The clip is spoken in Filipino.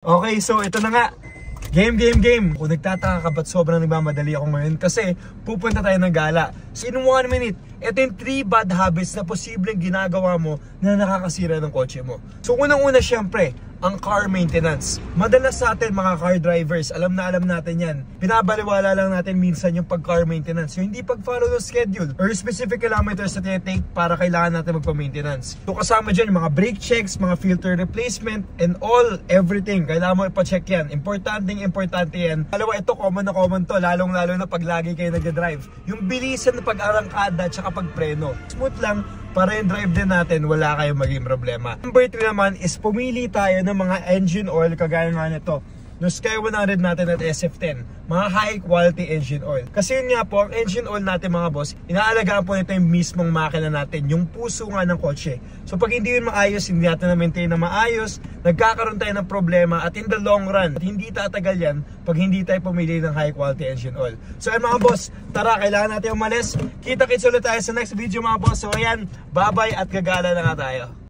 Okay, so ito na nga. Game. Kung nagtataka ka ba't sobrang nagmamadali ako ngayon kasi pupunta tayo ng gala. So in 1 minute, ito yung 3 bad habits na posibleng ginagawa mo na nakakasira ng kotse mo. So unang-una syempre, ang car maintenance. Madalas sa atin mga car drivers, alam natin yan. Pinabaliwala lang natin minsan yung pag-car maintenance. Yung hindi pag-follow ng schedule or specific kilometers na tinitake para kailangan natin magpa-maintenance. So kasama dyan yung mga brake checks, mga filter replacement, and everything. Kailangan mo ipa-check yan. Importante yan. Dalawa, ito common to, lalong-lalo na pag lagi kayo nag-drive. Yung bilisan na pag-arangkada at saka pag-preno. Smooth lang, para yung drive din natin, wala kayong maging problema. Number 3 naman is pumili tayo ng mga engine oil kagaya nga nito. No Sky 100 natin at SF10, mga high quality engine oil. Kasi yun nga po, ang engine oil natin mga boss, inaalagaan po nito yung mismong makina natin, yung puso nga ng kotse. So pag hindi yun maayos, hindi natin na-maintain na maayos, nagkakaroon tayo ng problema at in the long run, at hindi tatagal yan pag hindi tayo pumili ng high quality engine oil. So ayun mga boss, tara, kailangan natin umalis. Kita-kits ulit tayo sa next video mga boss. So ayan, bye-bye at gagala na nga tayo.